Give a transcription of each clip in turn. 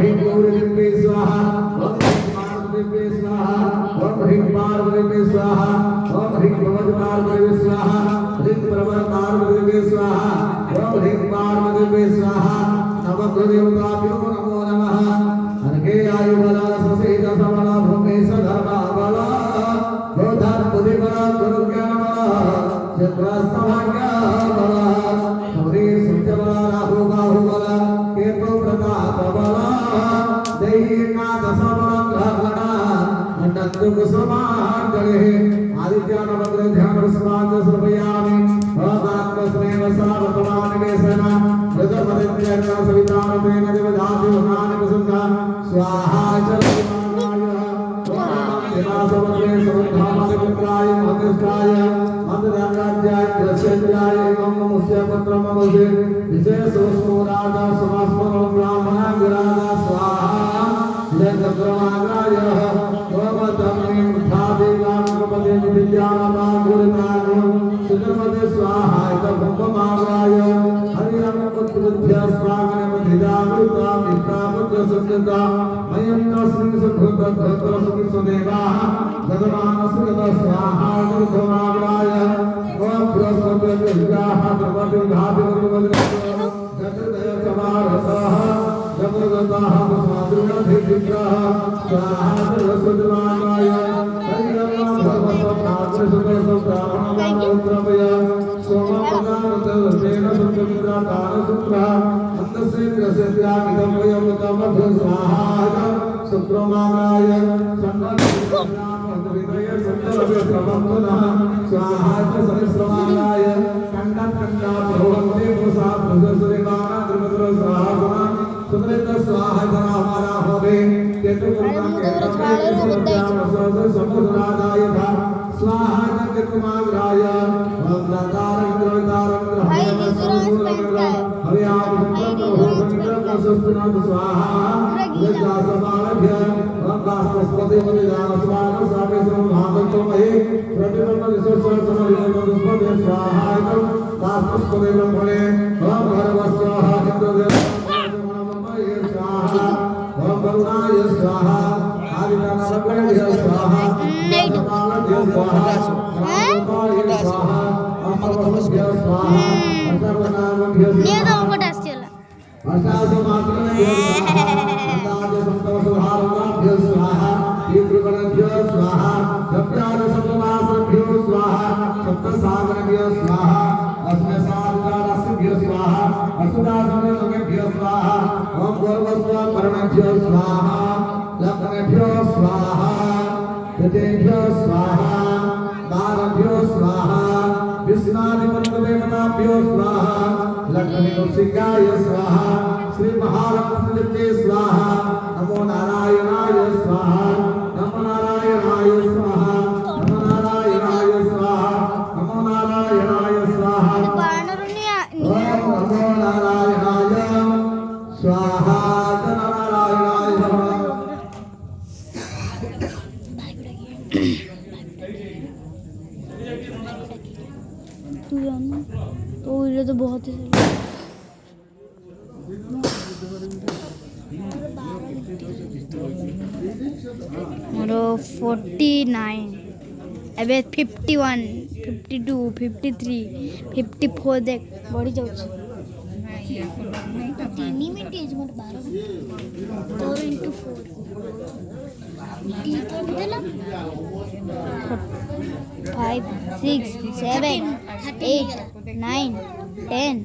ह्रीं गौरीदेव्यै स्वाहा ॐ ह्रीं पार्वतीदेव्यै स्वाहा ॐ ह्रीं पार्वतीदेव्यै स्वाहा ॐ ह्रीं भगवत्पार्वतीदेव्यै स्वाहा ह्रीं परमपार्वतीदेव्यै स्वाहा ॐ ह्रीं पार्वतीदेव्यै स्वाहा नवग्रहदेवताभ्यो नमो नमः अर्घे आयुबला ससेत सबला भूमेश धर्मा बला बोधन बुद्धिबला गुरुज्ञानबला चक्रसभाग्य बला शौरी सूर्यबला राहु बाहुबला केतु प्रताप बला दैहि एकादश बला ग्रहगणा नन्दु कुसुमांजलि आदित्यानवग्र ध्यान स्मार्त सर्वयामि भगवात्मस्नेह सावर्तमान निवेशना रजमदित्यर्थ सवितारतेन देवदाति उन्नानि कुसुमः स्वाहा चरणाय देवासवत्रे सर्वधामदिपुत्राय महतिष्ठाय मन्दराज्याय दशेन्द्राय एवं नमस्य पत्रम् अवसे विशेषोस्मोराज समास्मरो ब्राह्मणा विराजा स्वाहा जगद्रमाग्राय गोमतम्निं थादेवाङ्गपदे विद्यानामा गुरुतागुं सुधर्मदे स्वाहा इतभुक्तमाग्राय हरियं पुत्रभ्य स्वागनमधिदामृता मित्रापुत्र संगता मयं तस्मिन् सुखोत्तरसुखिसुदेवाः गतमानसुगत स्वाहा गुरुधमाग्राय गोब्रह्मविद्याः प्रपतिधाभिमुखवद्रः जगदय समारसः जगदताः मातृणाधिकृतः स्वाहा सर्वसुदमानाय हरियं भगवत्पात्रसुतसुब्राह्मणमानोत्रमय सोमपदामृतेन सुत्रमित्रातारसूत्रः अन्तसेन्द्रस्यामिदमयमुतमभ्य स्वाहा सुत्रमानाय सन्नद्विदय सुन्दरव्य प्रबन्धनः स्वाहा च सरिश्रमानाय कण्डकण्डा भगवन्ते प्रसा प्रसरिमाना त्रिपुत्र स्वाहा सुकृत स्वाहा जना हमारा होवे केतु समुद्रादाय था स्वाहा जगत्कुमाराय वंदतारंद्रतारं हरियावृतंद्रभूषणं स्वाहा यज्ञासमारभ्य वंदास्पस्पति वदिदानस्वान सापेशं भागत्वमहि प्रतिपन्नविश्वसमरिणमस्पति स्वाहा दास्पस्पति ब्रह्मणे ओम भरवस्वाहा इंद्रदेव ओम करुणाय स्वाहा आदिनारायणाय स्वाहा नमः स्वाहा स्वाहा अमरभ्य स्वाहा अन्तर्नामभ्य स्वाहा अष्टादशमात्रभ्य स्वाहा अष्टादशसप्तमसुधारणाभ्य स्वाहा तीर्थगणभ्य स्वाहा सप्तादशसप्तमासभ्यो स्वाहा सप्तसागरभ्य स्वाहा अस्मसारभ्य स्वाहा असुरासनभ्य स्वाहा ओम गौरवस्वकर्णभ्य स्वाहा लग्नेभ्यो स्वाहा कृतेभ्यो स्वाहा दारभ्यो स्वाहा विष्णादिपन्नदेवताभ्यो स्वाहा लक्ष्मीनृसिंहाय स्वाहा श्री महालक्ष्मीदेव्यै स्वाहा नमो नारायणाय स्वाहा नमो नारायणाय स्वाहा नमो नारायणाय स्वाहा नमो नारायणाय स्वाहा ओम नमो नारायणाय स्वाहा नारायणाय स्वाहा तो ये तो बहुत ही मोरो 49 ଏବେ 51 52 53 54 देख बढ़ी जाଉଛି 3 मिनिट इज मोर 12 4 into 4 ठीक देला 5 6 7 8 9 10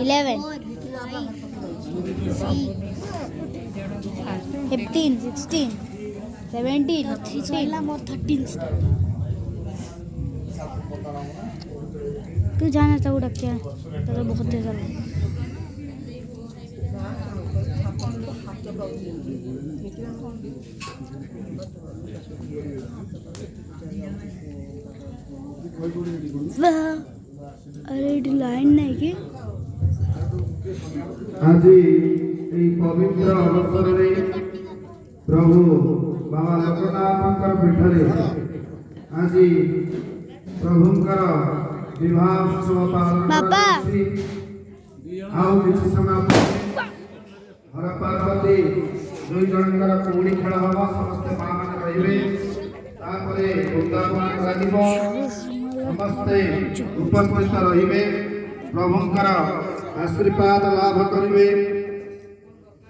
11 15 16 17 18 मोर 13 तू जाना था उड़ा क्या तो बहुत तेज है अरे लाइन नहीं कि आज पवित्र अवसर प्रभु बाबा लोकनाथ पीठरे आज प्रभुंकर विवाह बाबा आओ किसी समय हर पार्वती दुई जनकर कौड़ी खेल हम समस्ते माँ मैंने रही वृंदावन समस्ते उपस्थित रही प्रभुंकर आशीर्वाद लाभ करेंगे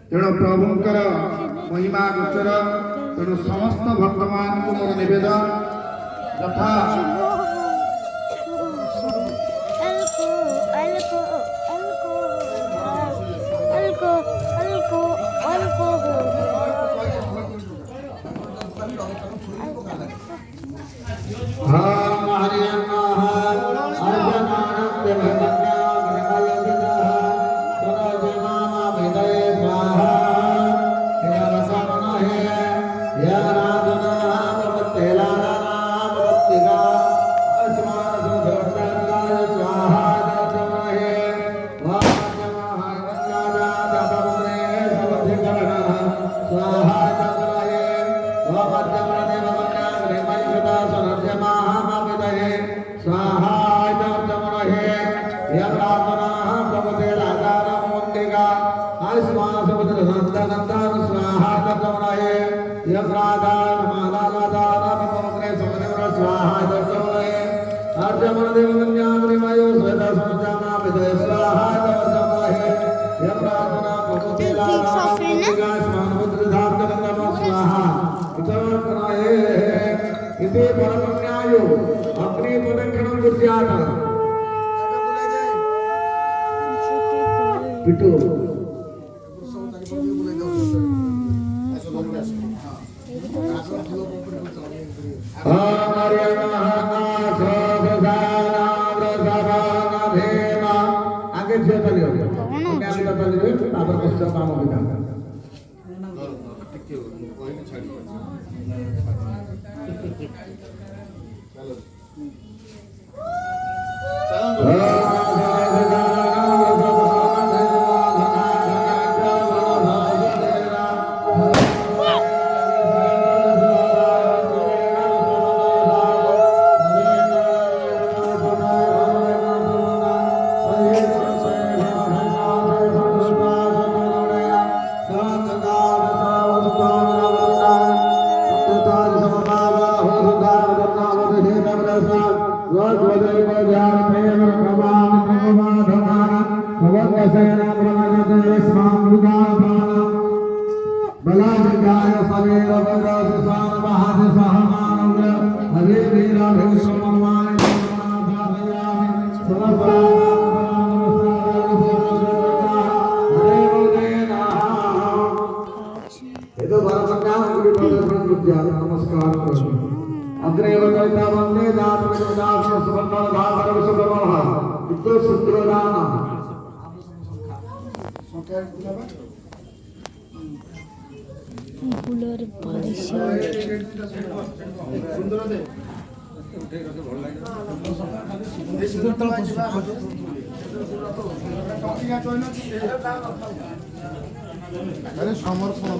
तेणु प्रभुंकर महिमा गोचर तेणु समस्त भक्त मान को मोर निवेदन यथा पिटू आगे झील काम नमस्कार अग्रे वंदे फूलर बारिश समर्पण